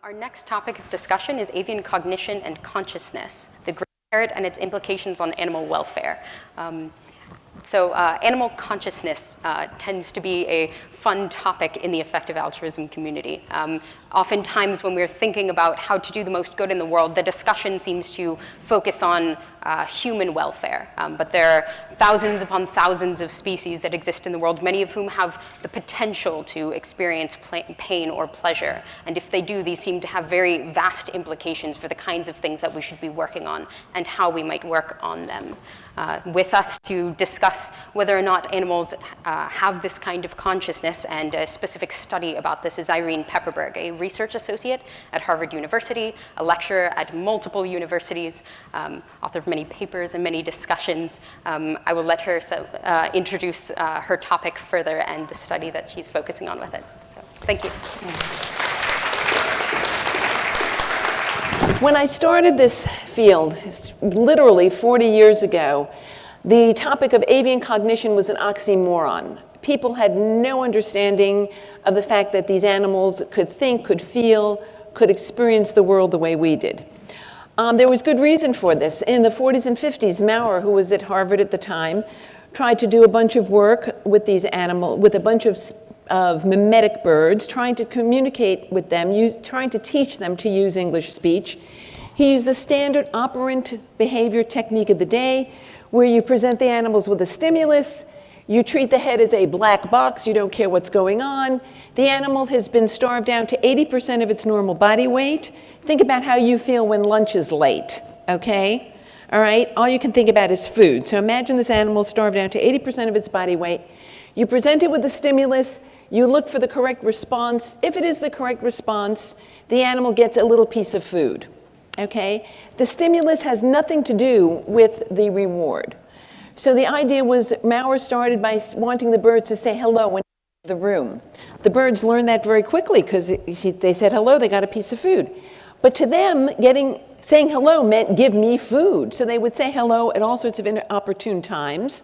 Our next topic of discussion is avian cognition and consciousness, the gray parrot and its implications on animal welfare. Animal consciousness tends to be a fun topic in the effective altruism community. Oftentimes when we're thinking about how to do the most good in the world, the discussion seems to focus on human welfare. But there are thousands upon thousands of species that exist in the world, many of whom have the potential to experience pain or pleasure. And if they do, these seem to have very vast implications for the kinds of things that we should be working on and how we might work on them. With us to discuss whether or not animals have this kind of consciousness and a specific study about this is Irene Pepperberg, a research associate at Harvard University, a lecturer at multiple universities, author of many papers and many discussions. I will let her introduce her topic further and the study that she's focusing on with it. So, thank you. When I started this field, literally 40 years ago, the topic of avian cognition was an oxymoron. People had no understanding of the fact that these animals could think, could feel, could experience the world the way we did. There was good reason for this. In the 40s and 50s, Maurer, who was at Harvard at the time, tried to do a bunch of work with these animals, with a bunch of mimetic birds, trying to communicate with them, trying to teach them to use English speech. He used the standard operant behavior technique of the day, where you present the animals with a stimulus, you treat the head as a black box, you don't care what's going on. The animal has been starved down to 80% of its normal body weight. Think about how you feel when lunch is late, okay? All right, all you can think about is food. So imagine this animal starved down to 80% of its body weight. You present it with a stimulus, you look for the correct response. If it is the correct response, the animal gets a little piece of food, okay? The stimulus has nothing to do with the reward. So the idea was Maurer started by wanting the birds to say hello when they enter the room. The birds learned that very quickly because they said hello, they got a piece of food. But to them, saying hello meant give me food. So they would say hello at all sorts of inopportune times.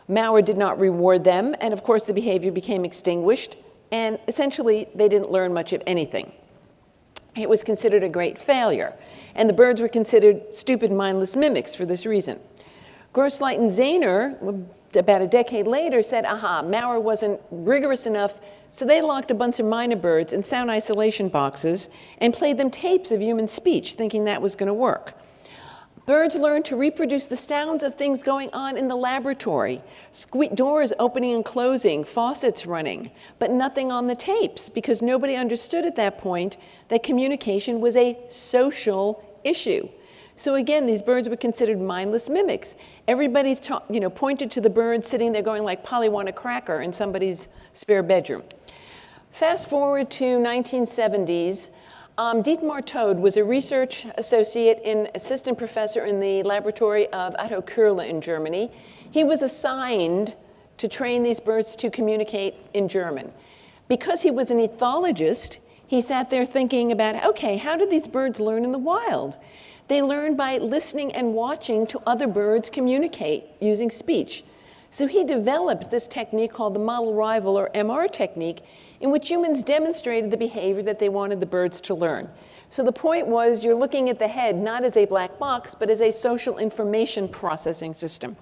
Maurer did not reward them, and of course the behavior became extinguished, and essentially they didn't learn much of anything. It was considered a great failure, and the birds were considered stupid, mindless mimics for this reason. Grosslight and Zahner, about a decade later, said, aha, Maurer wasn't rigorous enough, so they locked a bunch of minor birds in sound isolation boxes and played them tapes of human speech, thinking that was going to work. Birds learn to reproduce the sounds of things going on in the laboratory. Doors opening and closing, faucets running, but nothing on the tapes because nobody understood at that point that communication was a social issue. So again, these birds were considered mindless mimics. Everybody pointed to the bird sitting there going like Polly want a cracker in somebody's spare bedroom. Fast forward to 1970s, Dietmar Tode was a research associate and assistant professor in the laboratory of Otto Koerle in Germany. He was assigned to train these birds to communicate in German. Because he was an ethologist, he sat there thinking about, okay, how did these birds learn in the wild? They learn by listening and watching to other birds communicate using speech. So he developed this technique called the model rival or MR technique, in which humans demonstrated the behavior that they wanted the birds to learn. So the point was you're looking at the head not as a black box, but as a social information processing system.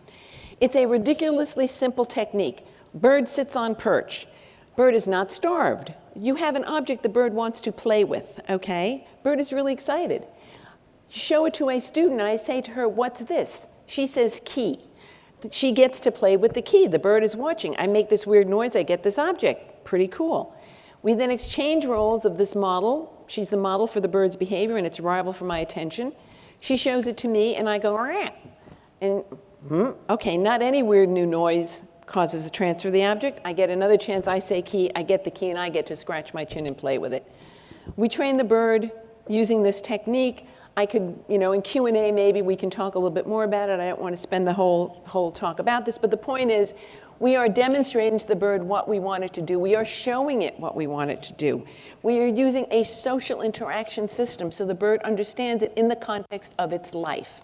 It's a ridiculously simple technique. Bird sits on perch. Bird is not starved. You have an object the bird wants to play with, okay? Bird is really excited. Show it to a student, I say to her, what's this? She says key. She gets to play with the key. The bird is watching. I make this weird noise, I get this object. Pretty cool. We then exchange roles of this model. She's the model for the bird's behavior and its rival for my attention. She shows it to me and I go, rah. And okay, not any weird new noise causes the transfer of the object. I get another chance, I say key, I get the key and I get to scratch my chin and play with it. We train the bird using this technique. I could, in Q&A maybe we can talk a little bit more about it. I don't want to spend the whole talk about this, but the point is we are demonstrating to the bird what we want it to do. We are showing it what we want it to do. We are using a social interaction system so the bird understands it in the context of its life.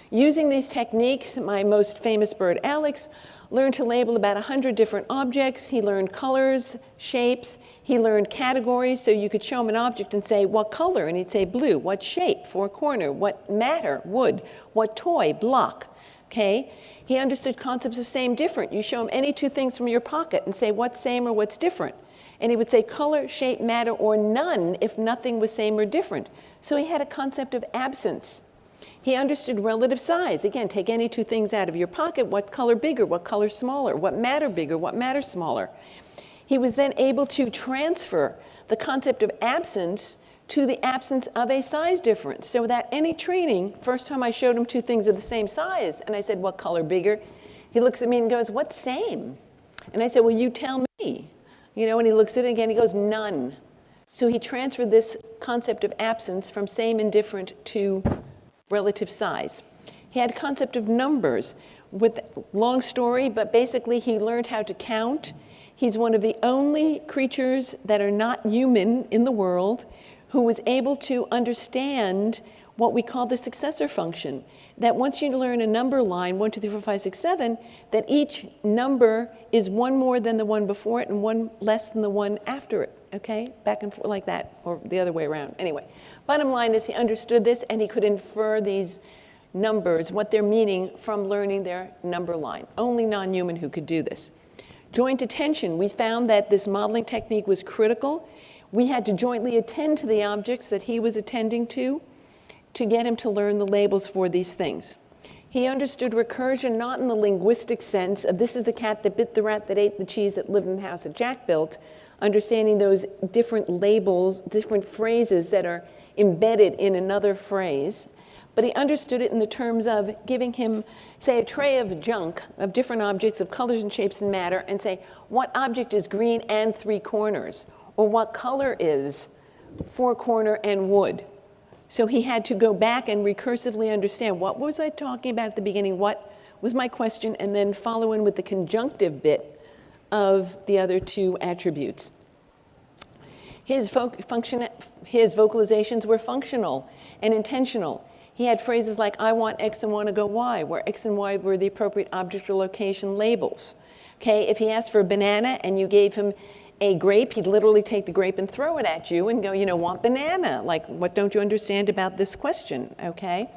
Using these techniques, my most famous bird, Alex, learned to label about 100 different objects. He learned colors, shapes. He learned categories, so you could show him an object and say, what color? And he'd say blue. What shape? Four corner. What matter? Wood. What toy? Block. Okay? He understood concepts of same, different. You show him any two things from your pocket and say what's same or what's different. And he would say color, shape, matter, or none if nothing was same or different. So he had a concept of absence. He understood relative size. Again, take any two things out of your pocket. What color bigger? What color smaller? What matter bigger? What matter smaller? He was then able to transfer the concept of absence to the absence of a size difference. So without any training, first time I showed him two things of the same size, and I said, what color bigger? He looks at me and goes, what's same? And I said, well, you tell me. You know, and he looks at it again, he goes, none. So he transferred this concept of absence from same and different to relative size. He had a concept of numbers with long story, but basically he learned how to count. He's one of the only creatures that are not human in the world who was able to understand what we call the successor function. That once you learn a number line, 1, 2, 3, 4, 5, 6, 7, that each number is one more than the one before it and one less than the one after it, okay? Back and forth like that, or the other way around. Anyway, bottom line is he understood this and he could infer these numbers, what they're meaning, from learning their number line. Only non-human who could do this. Joint attention, we found that this modeling technique was critical. We had to jointly attend to the objects that he was attending to get him to learn the labels for these things. He understood recursion not in the linguistic sense of this is the cat that bit the rat that ate the cheese that lived in the house that Jack built, understanding those different labels, different phrases that are embedded in another phrase, but he understood it in the terms of giving him, say, a tray of junk, of different objects, of colors and shapes and matter, and say, what object is green and 3 corners? Or what color is 4 corner and wood? So he had to go back and recursively understand, what was I talking about at the beginning? What was my question? And then follow in with the conjunctive bit of the other two attributes. His vocalizations were functional and intentional. He had phrases like, I want X and want to go Y, where X and Y were the appropriate object or location labels. Okay, if he asked for a banana and you gave him a grape, he'd literally take the grape and throw it at you and go, you know, want banana. Like, what don't you understand about this question, okay?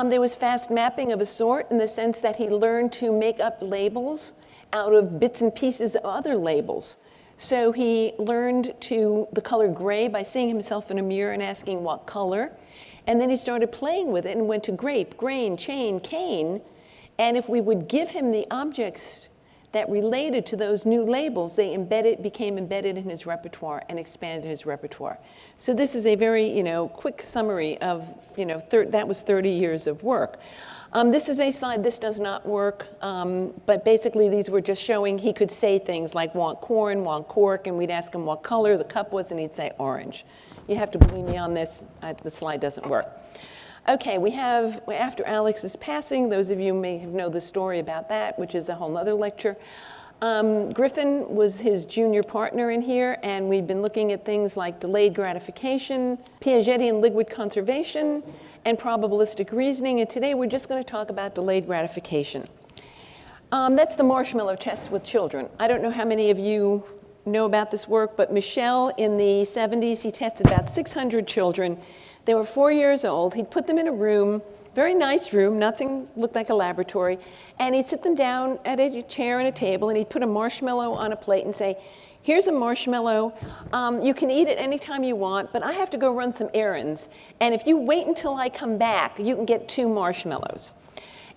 There was fast mapping of a sort in the sense that he learned to make up labels out of bits and pieces of other labels. So he learned the color gray by seeing himself in a mirror and asking what color. And then he started playing with it and went to grape, grain, chain, cane. And if we would give him the objects that related to those new labels, they became embedded in his repertoire and expanded his repertoire. So this is a very, quick summary of, that was 30 years of work. This is a slide, this does not work, but basically these were just showing he could say things like want corn, want cork, and we'd ask him what color the cup was, and he'd say orange. You have to believe me on this, the slide doesn't work. Okay, we have, after Alex's passing, those of you may know the story about that, which is a whole other lecture. Griffin was his junior partner in here, and we'd been looking at things like delayed gratification, Piagetian liquid conservation, and probabilistic reasoning, and today we're just going to talk about delayed gratification. That's the Marshmallow Test with children. I don't know how many of you know about this work, but Michel in the 70s, he tested about 600 children. They were 4 years old. He'd put them in a room, very nice room, nothing looked like a laboratory, and he'd sit them down at a chair and a table, and he'd put a marshmallow on a plate and say, here's a marshmallow. You can eat it anytime you want, but I have to go run some errands, and if you wait until I come back, you can get 2 marshmallows.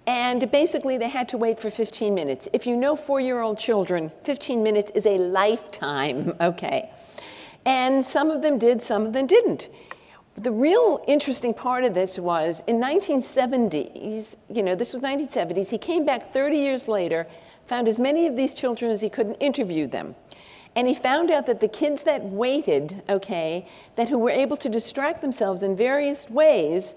And basically, they had to wait for 15 minutes. If you know 4-year-old children, 15 minutes is a lifetime, okay? And some of them did, some of them didn't. The real interesting part of this was in 1970s, this was 1970s, he came back 30 years later, found as many of these children as he could and interviewed them. And he found out that the kids that waited, who were able to distract themselves in various ways,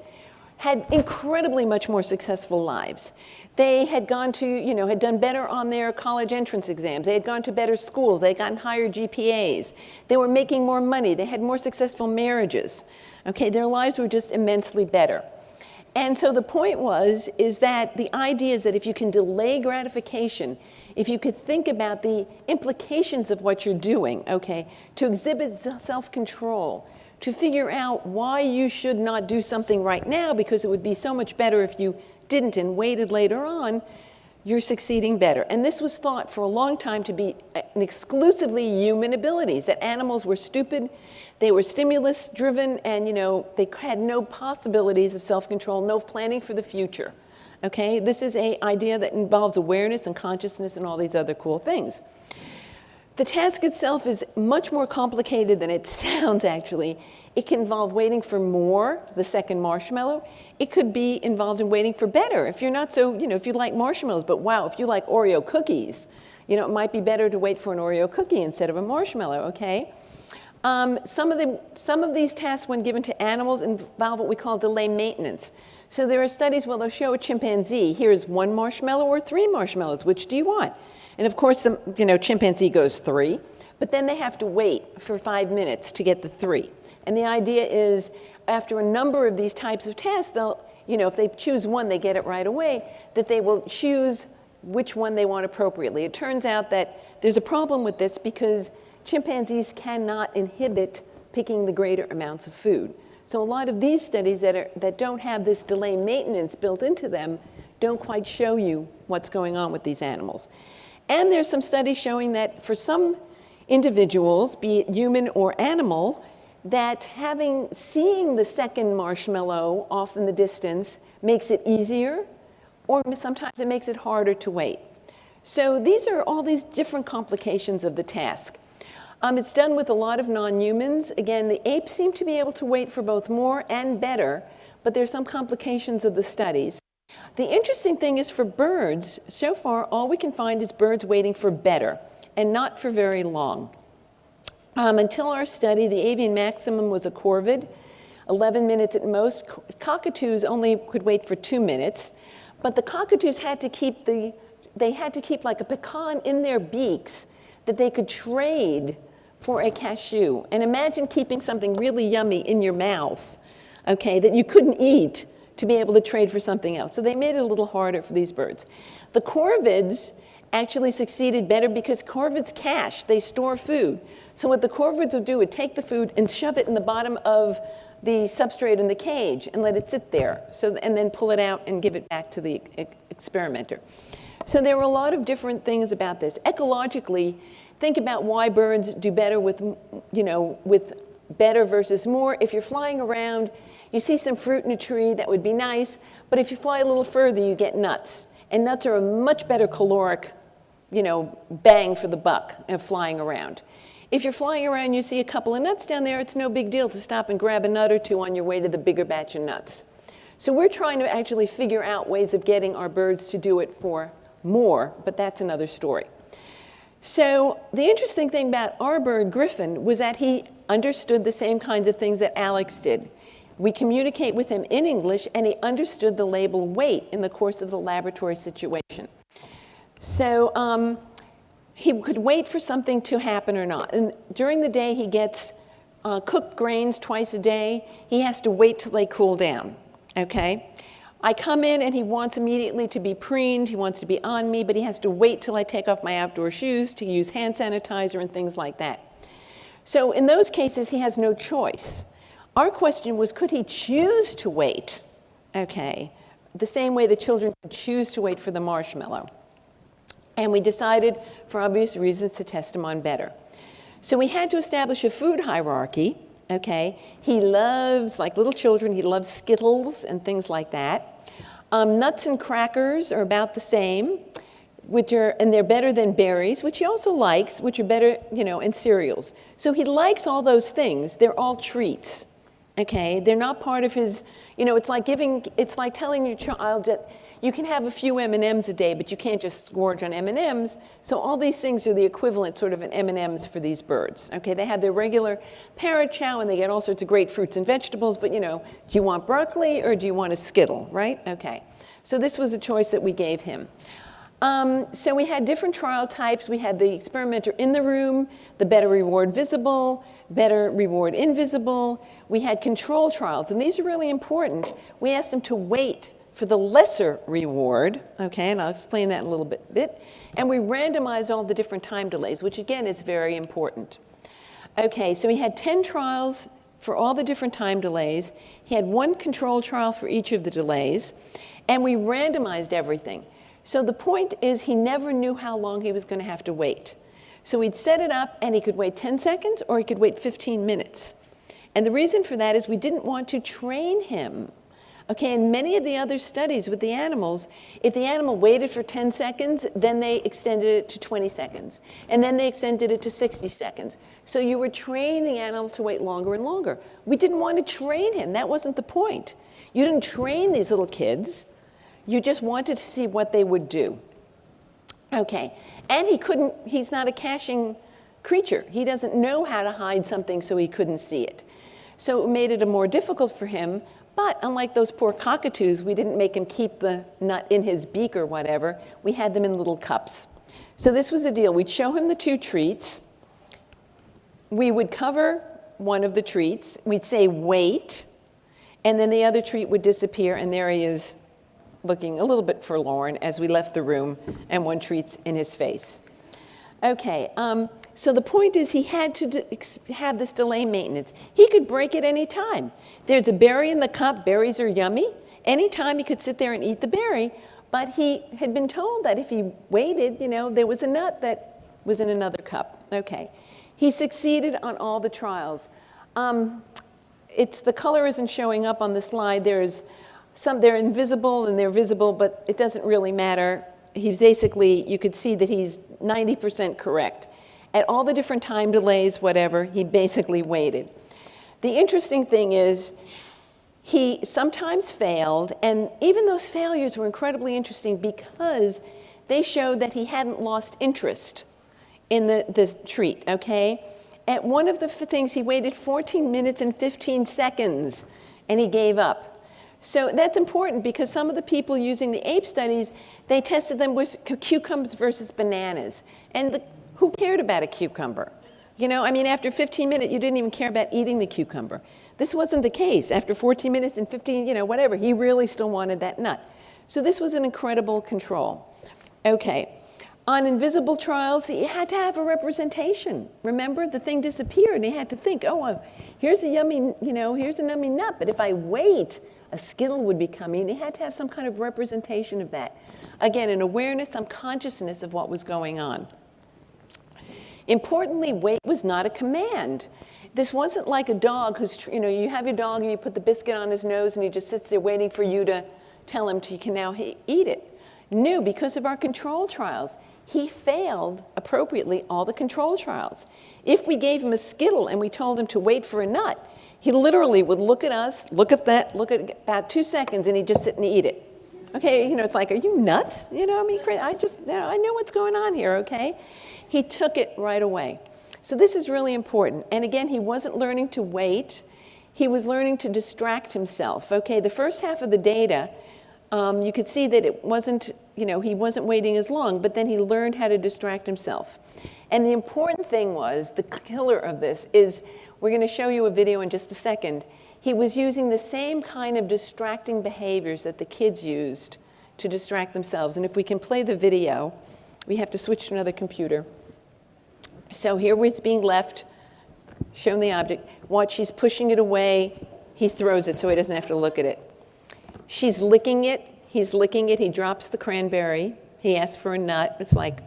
had incredibly much more successful lives. They had gone to, had done better on their college entrance exams. They had gone to better schools. They had gotten higher GPAs. They were making more money. They had more successful marriages. Their lives were just immensely better. And so the point is that the idea is that if you can delay gratification, if you could think about the implications of what you're doing, okay, to exhibit self-control, to figure out why you should not do something right now because it would be so much better if you didn't and waited later on, you're succeeding better. And this was thought for a long time to be an exclusively human abilities, that animals were stupid, they were stimulus-driven, and they had no possibilities of self-control, no planning for the future. Okay, this is an idea that involves awareness and consciousness and all these other cool things. The task itself is much more complicated than it sounds, actually. It can involve waiting for more, the second marshmallow. It could be involved in waiting for better. If you're not so, if you like marshmallows, but wow, if you like Oreo cookies, it might be better to wait for an Oreo cookie instead of a marshmallow, okay? Some of these tasks, when given to animals, involve what we call delay maintenance. So there are studies where they'll show a chimpanzee, here's 1 marshmallow or 3 marshmallows, which do you want? And of course, the chimpanzee goes 3, but then they have to wait for 5 minutes to get the 3. And the idea is, after a number of these types of tasks, they'll, if they choose one, they get it right away, that they will choose which one they want appropriately. It turns out that there's a problem with this because chimpanzees cannot inhibit picking the greater amounts of food. So a lot of these studies that don't have this delay maintenance built into them don't quite show you what's going on with these animals. And there's some studies showing that for some individuals, be it human or animal, that seeing the second marshmallow off in the distance makes it easier, or sometimes it makes it harder to wait. So these are all these different complications of the task. It's done with a lot of non-humans. Again, the apes seem to be able to wait for both more and better, but there's some complications of the studies. The interesting thing is for birds, so far all we can find is birds waiting for better, and not for very long. Until our study, the avian maximum was a corvid, 11 minutes at most. Cockatoos only could wait for 2 minutes, but the cockatoos had to keep like a pecan in their beaks that they could trade for a cashew. And imagine keeping something really yummy in your mouth, okay, that you couldn't eat to be able to trade for something else. So they made it a little harder for these birds. The corvids actually succeeded better because corvids cache, they store food. So what the corvids would do would take the food and shove it in the bottom of the substrate in the cage and let it sit there, and then pull it out and give it back to the experimenter. So there were a lot of different things about this. Ecologically, think about why birds do better with better versus more. If you're flying around, you see some fruit in a tree, that would be nice, but if you fly a little further, you get nuts. And nuts are a much better caloric, bang for the buck of flying around. If you're flying around, you see a couple of nuts down there, it's no big deal to stop and grab a nut or two on your way to the bigger batch of nuts. So we're trying to actually figure out ways of getting our birds to do it for more, but that's another story. So the interesting thing about our bird, Griffin, was that he understood the same kinds of things that Alex did. We communicate with him in English, and he understood the label wait in the course of the laboratory situation. So he could wait for something to happen or not. And during the day, he gets cooked grains twice a day. He has to wait till they cool down, okay? I come in and he wants immediately to be preened, he wants to be on me, but he has to wait till I take off my outdoor shoes to use hand sanitizer and things like that. So in those cases, he has no choice. Our question was, could he choose to wait? Okay, the same way the children could choose to wait for the marshmallow. And we decided, for obvious reasons, to test him on better. So we had to establish a food hierarchy. Okay, he loves, like little children, he loves Skittles and things like that. Nuts and crackers are about the same, and they're better than berries, which he also likes, which are better, and cereals. So he likes all those things. They're all treats. Okay, they're not part of his, it's like telling your child that you can have a few M&Ms a day, but you can't just gorge on M&Ms. So all these things are the equivalent sort of an M&Ms for these birds. Okay, they have their regular parrot chow, and they get all sorts of great fruits and vegetables, but do you want broccoli or do you want a Skittle, right? Okay, so this was the choice that we gave him. So we had different trial types. We had the experimenter in the room, the better reward visible, better reward invisible. We had control trials, and these are really important. We asked them to wait for the lesser reward, okay, and I'll explain that in a little bit. And we randomized all the different time delays, which again is very important. Okay, so we had 10 trials for all the different time delays. He had one control trial for each of the delays, and we randomized everything. So the point is he never knew how long he was going to have to wait. So we'd set it up, and he could wait 10 seconds, or he could wait 15 minutes. And the reason for that is we didn't want to train him. Okay, in many of the other studies with the animals, if the animal waited for 10 seconds, then they extended it to 20 seconds. And then they extended it to 60 seconds. So you were training the animal to wait longer and longer. We didn't want to train him. That wasn't the point. You didn't train these little kids. You just wanted to see what they would do. Okay, and he's not a caching creature. He doesn't know how to hide something, so he couldn't see it. So it made it more difficult for him. But unlike those poor cockatoos, we didn't make him keep the nut in his beak or whatever. We had them in little cups. So this was the deal. We'd show him the two treats. We would cover one of the treats. We'd say, wait. And then the other treat would disappear, and there he is looking a little bit forlorn as we left the room, and one treat's in his face. Okay, so the point is he had to have this delay maintenance. He could break at any time. There's a berry in the cup. Berries are yummy. Anytime he could sit there and eat the berry, but he had been told that if he waited, there was a nut that was in another cup. Okay, he succeeded on all the trials. The color isn't showing up on the slide. There's some, they're invisible and they're visible, but it doesn't really matter. He's basically, you could see that he's 90% correct. At all the different time delays, whatever, he basically waited. The interesting thing is he sometimes failed, and even those failures were incredibly interesting because they showed that he hadn't lost interest in the treat, okay? At one of the things, he waited 14 minutes and 15 seconds, and he gave up. So that's important because some of the people using the ape studies, they tested them with cucumbers versus bananas. And who cared about a cucumber? After 15 minutes, you didn't even care about eating the cucumber. This wasn't the case. After 14 minutes and 15, whatever, he really still wanted that nut. So this was an incredible control. Okay. On invisible trials, he had to have a representation. Remember, the thing disappeared, and he had to think, here's a yummy, here's a yummy nut, but if I wait, a skittle would be coming. He had to have some kind of representation of that. Again, an awareness, some consciousness of what was going on. Importantly, wait was not a command. This wasn't like a dog who's, you have your dog and you put the biscuit on his nose and he just sits there waiting for you to tell him he can now eat it. No, because of our control trials, he failed appropriately all the control trials. If we gave him a skittle and we told him to wait for a nut, he literally would look at us, look at about 2 seconds, and he'd just sit and eat it. Okay, it's like, are you nuts? I know what's going on here, okay? He took it right away. So this is really important. And again, he wasn't learning to wait. He was learning to distract himself. Okay, the first half of the data, you could see that it wasn't, he wasn't waiting as long, but then he learned how to distract himself. And the important thing was, the killer of this is, we're going to show you a video in just a second. He was using the same kind of distracting behaviors that the kids used to distract themselves. And if we can play the video, we have to switch to another computer. So here it's being left, shown the object. Watch, she's pushing it away. He throws it so he doesn't have to look at it. She's licking it. He's licking it. He drops the cranberry. He asks for a nut. It's like,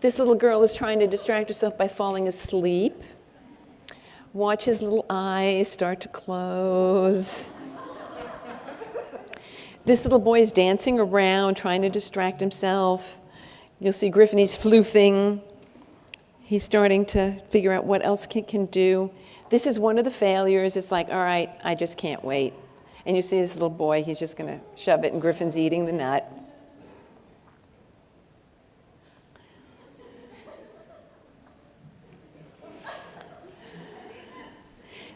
this little girl is trying to distract herself by falling asleep. Watch his little eyes start to close. This little boy is dancing around, trying to distract himself. You'll see Griffin, he's floofing. He's starting to figure out what else he can do. This is one of the failures. It's like, all right, I just can't wait. And you see this little boy, he's just going to shove it, and Griffin's eating the nut.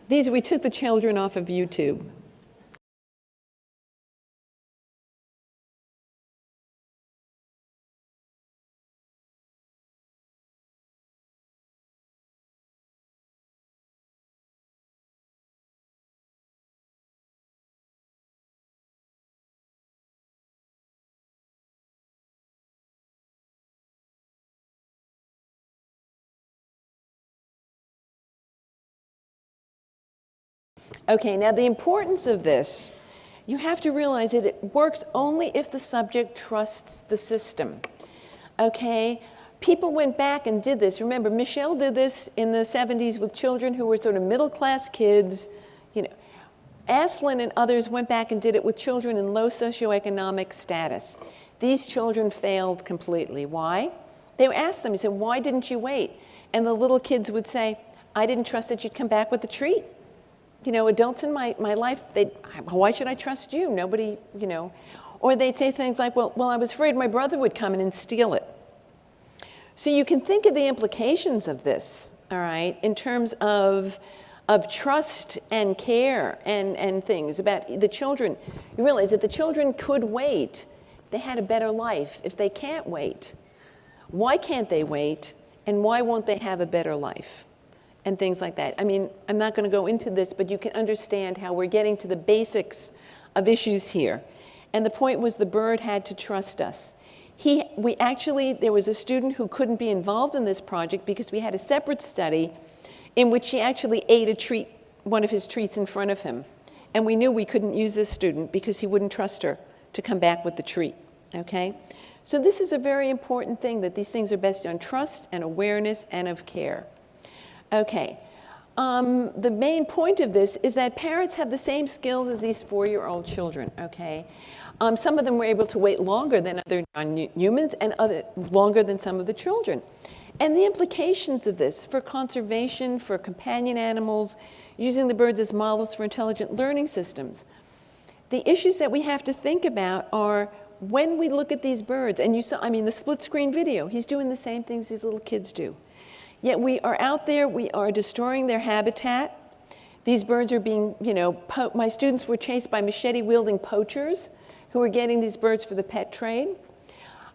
We took the children off of YouTube. Okay, now the importance of this, you have to realize that it works only if the subject trusts the system. Okay? People went back and did this. Remember, Michelle did this in the 70s with children who were sort of middle-class kids. You know, Aslan and others went back and did it with children in low socioeconomic status. These children failed completely. Why? They asked them, he said, why didn't you wait? And the little kids would say, I didn't trust that you'd come back with a treat. You know, adults in my life, why should I trust you? Nobody, you know. Or they'd say things like, well, I was afraid my brother would come in and steal it. So you can think of the implications of this, all right, in terms of trust and care and things about the children. You realize that the children could wait. They had a better life. If they can't wait, why can't they wait? And why won't they have a better life? And things like that. I mean, I'm not going to go into this, but you can understand how we're getting to the basics of issues here. And the point was the bird had to trust us. There was a student who couldn't be involved in this project because we had a separate study in which he actually ate a treat, one of his treats in front of him. And we knew we couldn't use this student because he wouldn't trust her to come back with the treat, okay? So this is a very important thing, that these things are based on trust and awareness and of care. Okay, the main point of this is that parents have the same skills as these 4-year-old children, okay? Some of them were able to wait longer than other non-humans and longer than some of the children. And the implications of this for conservation, for companion animals, using the birds as models for intelligent learning systems. The issues that we have to think about are when we look at these birds, and you saw, I mean, the split screen video, he's doing the same things these little kids do. Yet we are out there, we are destroying their habitat. These birds are being, you know, my students were chased by machete-wielding poachers who were getting these birds for the pet trade.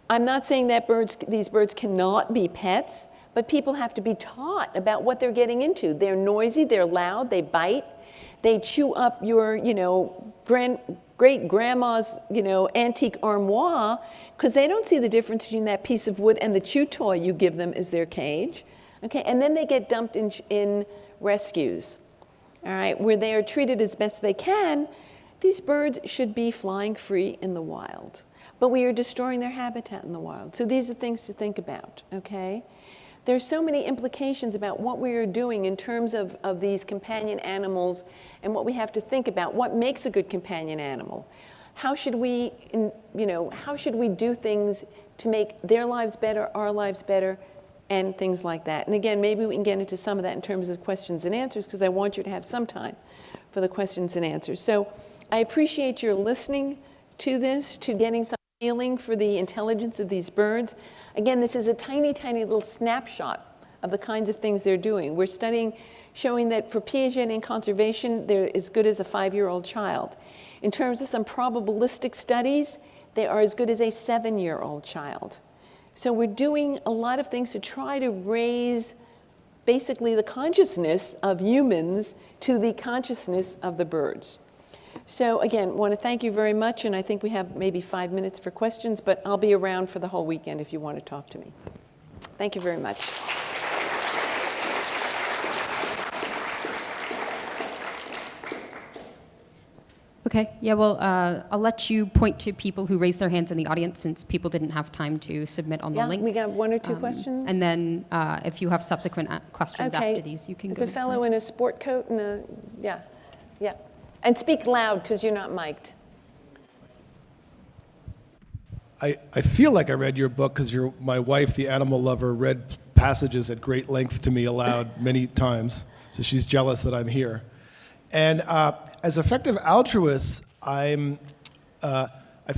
I'm not saying that these birds cannot be pets, but people have to be taught about what they're getting into. They're noisy, they're loud, they bite, they chew up your, you know, great-grandma's, you know, antique armoire, because they don't see the difference between that piece of wood and the chew toy you give them as their cage. Okay, and then they get dumped in rescues, all right, where they are treated as best they can. These birds should be flying free in the wild, but we are destroying their habitat in the wild. So these are things to think about, okay? There's so many implications about what we are doing in terms of these companion animals and what we have to think about. What makes a good companion animal? How should we, you know, how should we do things to make their lives better, our lives better, and things like that. And again, maybe we can get into some of that in terms of questions and answers, because I want you to have some time for the questions and answers. So I appreciate your listening to this, to getting some feeling for the intelligence of these birds. Again, this is a tiny, tiny little snapshot of the kinds of things they're doing. We're studying, showing that for Piaget and conservation, they're as good as a 5-year-old child. In terms of some probabilistic studies, they are as good as a 7-year-old child. So we're doing a lot of things to try to raise basically the consciousness of humans to the consciousness of the birds. So again, I want to thank you very much, and I think we have maybe 5 minutes for questions, but I'll be around for the whole weekend if you want to talk to me. Thank you very much. Okay, yeah, well, I'll let you point to people who raised their hands in the audience, since people didn't have time to submit on the link. We got 1 or 2 questions. And then if you have subsequent questions after these, you can go. There's a fellow in a sport coat and a, yeah. And speak loud, because you're not mic'd. I feel like I read your book because my wife, the animal lover, read passages at great length to me aloud many times, so she's jealous that I'm here. And as effective altruists, I feel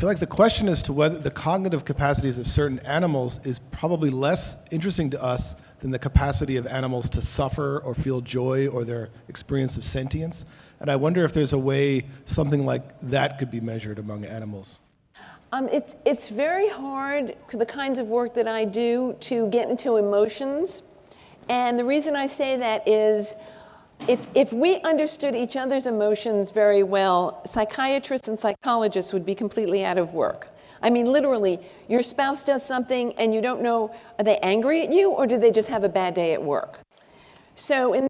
like the question as to whether the cognitive capacities of certain animals is probably less interesting to us than the capacity of animals to suffer or feel joy or their experience of sentience. And I wonder if there's a way something like that could be measured among animals. It's very hard, the kinds of work that I do, to get into emotions. And the reason I say that is, if we understood each other's emotions very well, psychiatrists and psychologists would be completely out of work. I mean, literally, your spouse does something and you don't know, are they angry at you or do they just have a bad day at work? So in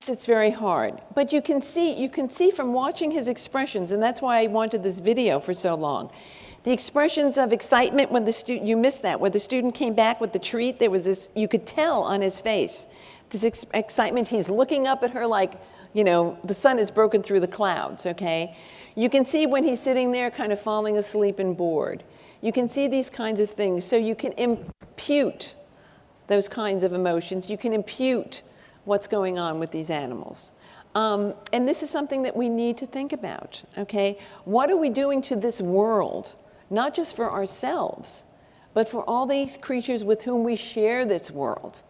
it's very hard. But you can see from watching his expressions, and that's why I wanted this video for so long. The expressions of excitement when the student, you missed that, when the student came back with the treat, there was this, you could tell on his face, this excitement. He's looking up at her like, you know, the sun has broken through the clouds, okay? You can see when he's sitting there kind of falling asleep and bored. You can see these kinds of things. So you can impute those kinds of emotions. You can impute what's going on with these animals. And this is something that we need to think about, okay? What are we doing to this world, not just for ourselves, but for all these creatures with whom we share this world?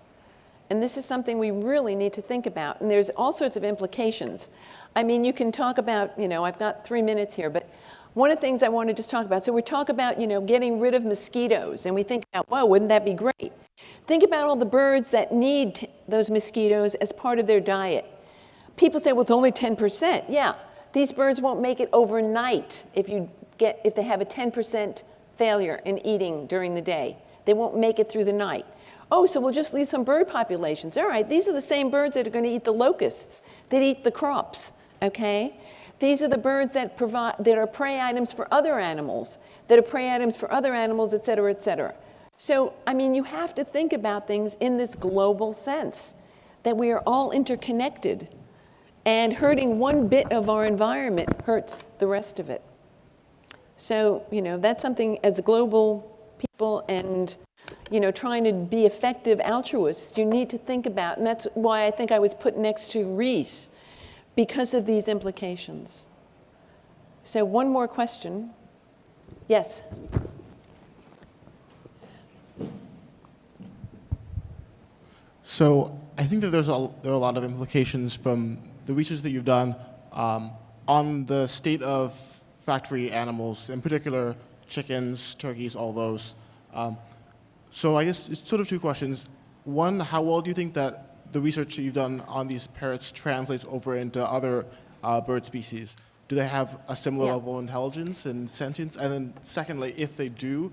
And this is something we really need to think about. And there's all sorts of implications. I mean, you can talk about, you know, I've got 3 minutes here, but one of the things I want to just talk about, so we talk about, you know, getting rid of mosquitoes, and we think about, whoa, wouldn't that be great? Think about all the birds that need those mosquitoes as part of their diet. People say, well, it's only 10%. Yeah, these birds won't make it overnight if they have a 10% failure in eating during the day. They won't make it through the night. Oh, so we'll just leave some bird populations. All right, these are the same birds that are going to eat the locusts, that eat the crops, okay? These are the birds that are prey items for other animals, that are prey items for other animals, et cetera, et cetera. So, I mean, you have to think about things in this global sense, that we are all interconnected, and hurting one bit of our environment hurts the rest of it. So, you know, that's something as global people and, you know, trying to be effective altruists, you need to think about, and that's why I think I was put next to Reese, because of these implications. So one more question. Yes? So I think that there are a lot of implications from the research that you've done on the state of factory animals, in particular chickens, turkeys, all those. So I guess it's sort of two questions. One, how well do you think that the research that you've done on these parrots translates over into other bird species? Do they have a similar level of intelligence and sentience? And then secondly, if they do,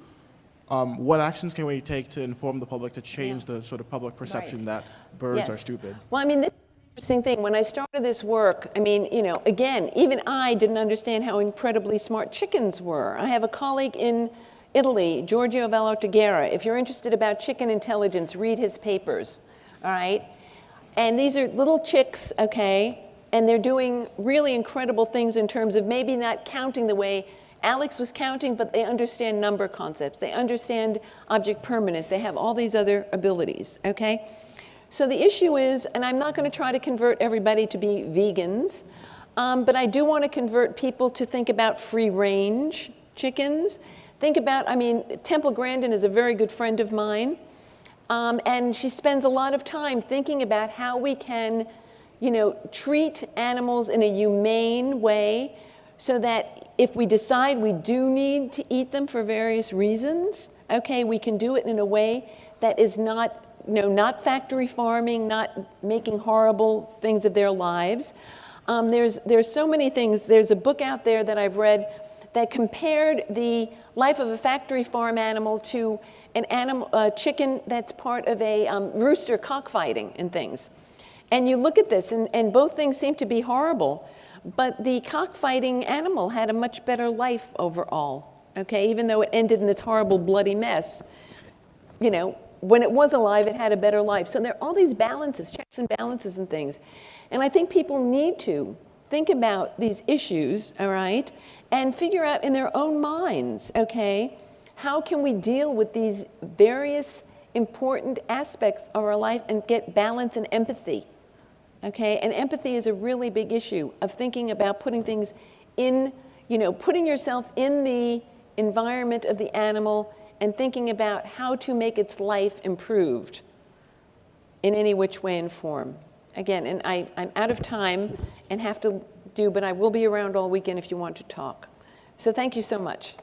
what actions can we take to inform the public to change the sort of public perception that birds are stupid? Well, I mean, this is an interesting thing. When I started this work, I mean, you know, again, even I didn't understand how incredibly smart chickens were. I have a colleague in Italy, Giorgio Vallotegara. If you're interested about chicken intelligence, read his papers, all right? And these are little chicks, okay? And they're doing really incredible things in terms of maybe not counting the way Alex was counting, but they understand number concepts. They understand object permanence. They have all these other abilities, okay? So the issue is, and I'm not going to try to convert everybody to be vegans, but I do want to convert people to think about free-range chickens. Think about, I mean, Temple Grandin is a very good friend of mine, and she spends a lot of time thinking about how we can, you know, treat animals in a humane way so that if we decide we do need to eat them for various reasons, okay, we can do it in a way that is not, you know, not factory farming, not making horrible things of their lives. There's so many things. There's a book out there that I've read that compared the life of a factory farm animal to an animal, a chicken that's part of a rooster cockfighting and things. And you look at this, and both things seem to be horrible, but the cockfighting animal had a much better life overall, okay? Even though it ended in this horrible bloody mess, you know, when it was alive, it had a better life. So there are all these balances, checks and balances and things. And I think people need to think about these issues, all right, and figure out in their own minds, okay, how can we deal with these various important aspects of our life and get balance and empathy, okay? And empathy is a really big issue of thinking about putting things in, you know, putting yourself in the environment of the animal and thinking about how to make its life improved in any which way and form. Again, and I'm out of time and have to do, but I will be around all weekend if you want to talk. So thank you so much.